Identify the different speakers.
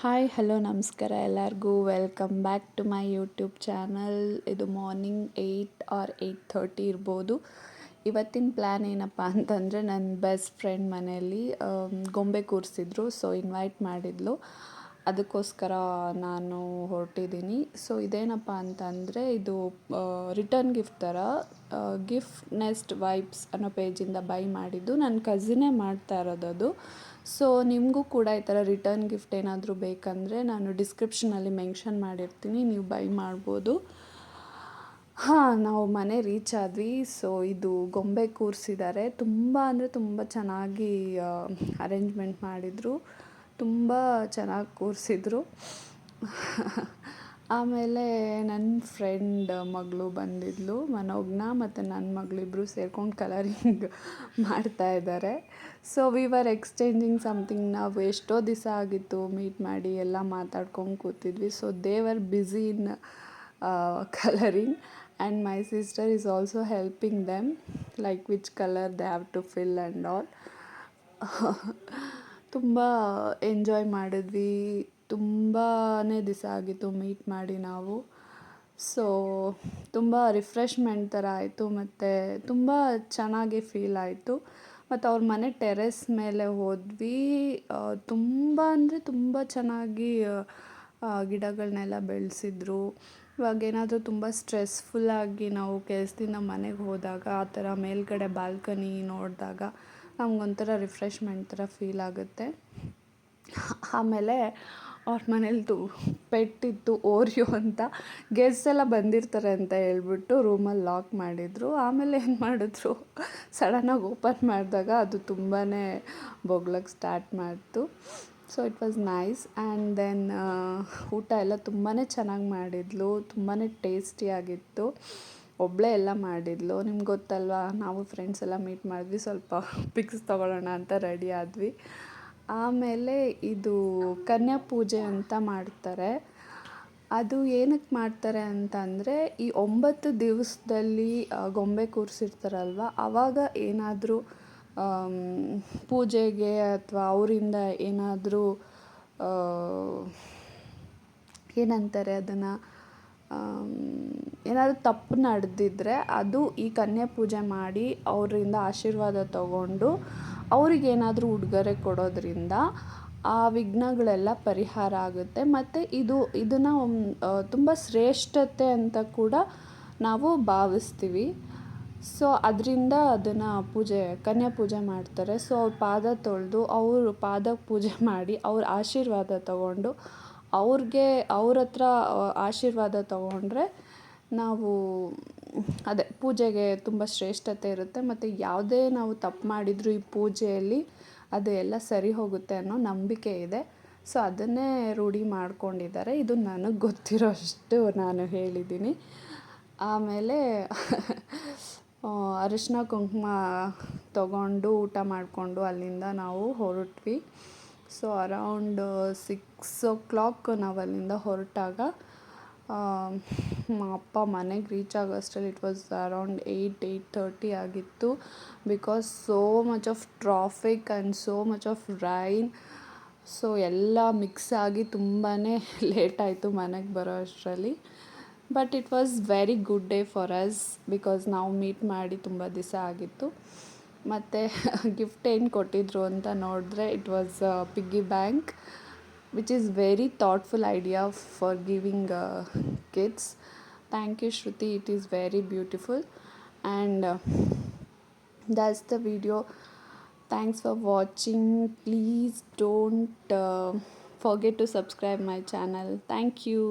Speaker 1: Hi hello ನಮಸ್ಕಾರ ಎಲ್ಲರಿಗೂ welcome back to my YouTube channel. ಇದು ಮಾರ್ನಿಂಗ್ 8 ಆರ್ 8:30 ಇರ್ಬೋದು. ಇವತ್ತಿನ ಪ್ಲ್ಯಾನ್ ಏನಪ್ಪ ಅಂತಂದರೆ, ನನ್ನ ಬೆಸ್ಟ್ ಫ್ರೆಂಡ್ ಮನೆಯಲ್ಲಿ ಗೊಂಬೆ ಕೂರಿಸಿದ್ರು. ಸೊ ಇನ್ವೈಟ್ ಮಾಡಿದ್ಲು, ಅದಕ್ಕೋಸ್ಕರ ನಾನು ಹೊರಟಿದ್ದೀನಿ. ಸೊ ಇದೇನಪ್ಪ ಅಂತಂದರೆ, ಇದು ರಿಟರ್ನ್ ಗಿಫ್ಟ್ ಥರ ಗಿಫ್ಟ್ ನೆಸ್ಟ್ ವೈಬ್ಸ್ ಅನ್ನೋ ಪೇಜಿಂದ ಬೈ ಮಾಡಿದ್ದು. ನನ್ನ ಕಸಿನೇ ಮಾಡ್ತಾ ಇರೋದದು. ಸೊ ನಿಮಗೂ ಕೂಡ ಈ ಥರ ರಿಟರ್ನ್ ಗಿಫ್ಟ್ ಏನಾದರೂ ಬೇಕಂದರೆ ನಾನು ಡಿಸ್ಕ್ರಿಪ್ಷನಲ್ಲಿ ಮೆನ್ಷನ್ ಮಾಡಿರ್ತೀನಿ, ನೀವು ಬೈ ಮಾಡ್ಬೋದು. ನಾವು ಮನೆ ರೀಚ್ ಆದ್ವಿ. ಸೊ ಇದು ಗೊಂಬೆ ಕೂರಿಸಿದ್ದಾರೆ. ತುಂಬ ಅಂದರೆ ತುಂಬ ಚೆನ್ನಾಗಿ ಅರೇಂಜ್ಮೆಂಟ್ ಮಾಡಿದರು, ತುಂಬ ಚೆನ್ನಾಗಿ ಕೂರಿಸಿದ್ರು. ಆಮೇಲೆ ನನ್ನ ಫ್ರೆಂಡ್ ಮಗಳು ಬಂದಿದ್ಲು, ಮನೋಜ್ಞ, ಮತ್ತು ನನ್ನ ಮಗಳಿಬ್ಬರು ಸೇರ್ಕೊಂಡು ಕಲರಿಂಗ್ ಮಾಡ್ತಾಯಿದ್ದಾರೆ. So we were exchanging something. ನಾವು ಎಷ್ಟೋ ದಿವಸ ಆಗಿತ್ತು ಮೀಟ್ ಮಾಡಿ ಎಲ್ಲ ಮಾತಾಡ್ಕೊಂಡು ಕೂತಿದ್ವಿ. So they were busy in colouring and my sister is also helping them, like which colour they have to fill and all. ತುಂಬ ಎಂಜಾಯ್ ಮಾಡಿದ್ವಿ. ತುಂಬಾ ದಿವಸ ಆಗಿತ್ತು ಮೀಟ್ ಮಾಡಿ ನಾವು. ಸೊ ತುಂಬ ರಿಫ್ರೆಶ್ಮೆಂಟ್ ಥರ ಆಯಿತು, ಮತ್ತು ತುಂಬ ಚೆನ್ನಾಗಿ ಫೀಲ್ ಆಯಿತು. ಮತ್ತು ಅವ್ರ ಮನೆ ಟೆರೆಸ್ ಮೇಲೆ ಹೋದ್ವಿ. ತುಂಬ ಅಂದರೆ ತುಂಬ ಚೆನ್ನಾಗಿ ಗಿಡಗಳನ್ನೆಲ್ಲ ಬೆಳೆಸಿದ್ರು. ಇವಾಗೇನಾದರೂ ತುಂಬ ಸ್ಟ್ರೆಸ್ಫುಲ್ಲಾಗಿ ನಾವು ಕೆಲಸದಿಂದ ಮನೆಗೆ ಹೋದಾಗ ಆ ಥರ ಮೇಲ್ಗಡೆ ಬಾಲ್ಕನಿ ನೋಡಿದಾಗ ನಮಗೊಂಥರ ರಿಫ್ರೆಶ್ಮೆಂಟ್ ಥರ ಫೀಲ್ ಆಗುತ್ತೆ. ಆಮೇಲೆ ಅವ್ರ ಮನೇಲಿದು ಪೆಟ್ಟಿತ್ತು ಓರಿಯೋ ಅಂತ. ಗೆಸ್ಟ್ ಎಲ್ಲ ಬಂದಿರ್ತಾರೆ ಅಂತ ಹೇಳ್ಬಿಟ್ಟು ರೂಮಲ್ಲಿ ಲಾಕ್ ಮಾಡಿದರು. ಆಮೇಲೆ ಏನು ಮಾಡಿದ್ರು, ಸಡನ್ನಾಗಿ ಓಪನ್ ಮಾಡಿದಾಗ ಅದು ತುಂಬಾ ಬೊಗ್ಳಕ್ಕೆ ಸ್ಟಾರ್ಟ್ ಮಾಡ್ತು. So it was nice. And then ಊಟ ಎಲ್ಲ ತುಂಬಾ ಚೆನ್ನಾಗಿ ಮಾಡಿದ್ಲು, ತುಂಬಾ ಟೇಸ್ಟಿಯಾಗಿತ್ತು. ಒಬ್ಬಳೇ ಎಲ್ಲ ಮಾಡಿದ್ಲು. ನಿಮ್ಗೆ ಗೊತ್ತಲ್ವಾ, ನಾವು ಫ್ರೆಂಡ್ಸ್ ಎಲ್ಲ ಮೀಟ್ ಮಾಡಿದ್ವಿ, ಸ್ವಲ್ಪ ಪಿಕ್ಸ್ ತೊಗೊಳ್ಳೋಣ ಅಂತ ರೆಡಿ ಆದ್ವಿ. ಆಮೇಲೆ ಇದು ಕನ್ಯಾ ಪೂಜೆ ಅಂತ ಮಾಡ್ತಾರೆ. ಅದು ಏನಕ್ಕೆ ಮಾಡ್ತಾರೆ ಅಂತಂದರೆ, ಈ 9 ದಿವಸದಲ್ಲಿ ಗೊಂಬೆ ಕೂರಿಸಿರ್ತಾರಲ್ವ, ಆವಾಗ ಏನಾದರೂ ಪೂಜೆಗೆ ಅಥವಾ ಅವರಿಂದ ಏನಾದರೂ ಏನಂತಾರೆ ಅದನ್ನು, ಏನಾದರೂ ತಪ್ಪು ನಡೆದಿದ್ರೆ ಅದು ಈ ಕನ್ಯಾ ಪೂಜೆ ಮಾಡಿ ಅವರಿಂದ ಆಶೀರ್ವಾದ ತಗೊಂಡು ಅವ್ರಿಗೇನಾದರೂ ಉಡುಗೊರೆ ಕೊಡೋದ್ರಿಂದ ಆ ವಿಘ್ನಗಳೆಲ್ಲ ಪರಿಹಾರ ಆಗುತ್ತೆ. ಮತ್ತು ಇದನ್ನು ತುಂಬ ಶ್ರೇಷ್ಠತೆ ಅಂತ ಕೂಡ ನಾವು ಭಾವಿಸ್ತೀವಿ. ಸೊ ಅದರಿಂದ ಅದನ್ನು ಕನ್ಯಾ ಪೂಜೆ ಮಾಡ್ತಾರೆ. ಸೊ ಅವ್ರ ಪಾದ ತೊಳೆದು ಅವರು ಪಾದಕ್ಕೆ ಪೂಜೆ ಮಾಡಿ ಅವ್ರ ಆಶೀರ್ವಾದ ತಗೊಂಡು ಅವ್ರ ಹತ್ರ ಆಶೀರ್ವಾದ ತಗೊಂಡ್ರೆ ನಾವು ಅದೇ ಪೂಜೆಗೆ ತುಂಬ ಶ್ರೇಷ್ಠತೆ ಇರುತ್ತೆ. ಮತ್ತು ಯಾವುದೇ ನಾವು ತಪ್ಪು ಮಾಡಿದರೂ ಈ ಪೂಜೆಯಲ್ಲಿ ಅದು ಎಲ್ಲ ಸರಿ ಹೋಗುತ್ತೆ ಅನ್ನೋ ನಂಬಿಕೆ ಇದೆ. ಸೊ ಅದನ್ನೇ ರೂಢಿ ಮಾಡ್ಕೊಂಡಿದ್ದಾರೆ. ಇದು ನನಗೆ ಗೊತ್ತಿರೋಷ್ಟು ನಾನು ಹೇಳಿದ್ದೀನಿ. ಆಮೇಲೆ ಅರಿಶಿನ ಕುಂಕುಮ ತಗೊಂಡು ಊಟ ಮಾಡಿಕೊಂಡು ಅಲ್ಲಿಂದ ನಾವು ಹೊರಟ್ವಿ. ಸೊ ಅರೌಂಡ್ 6 o'clock ನಾವು ಅಲ್ಲಿಂದ ಹೊರಟಾಗ ಅಪ್ಪ ಮನೆಗೆ ರೀಚ್ ಆಗೋಷ್ಟರಲ್ಲಿ ಇಟ್ ವಾಸ್ ಅರೌಂಡ್ 8:30 ಆಗಿತ್ತು. Because so much of traffic and so much of rain. So ಎಲ್ಲ ಮಿಕ್ಸ್ ಆಗಿ ತುಂಬಾ ಲೇಟ್ ಆಯಿತು ಮನೆಗೆ ಬರೋ ಅಷ್ಟರಲ್ಲಿ. But it was very good day for us, because ನಾವು ಮೀಟ್ ಮಾಡಿ ತುಂಬ ದಿವಸ ಆಗಿತ್ತು. ಮತ್ತು ಗಿಫ್ಟ್ ಏನು ಕೊಟ್ಟಿದ್ರು ಅಂತ ನೋಡಿದ್ರೆ, it was piggy bank, which is very thoughtful idea for giving kids. Thank you, Shruti. It is very beautiful. And that's the video. Thanks for watching. Please don't forget to subscribe my channel. Thank you.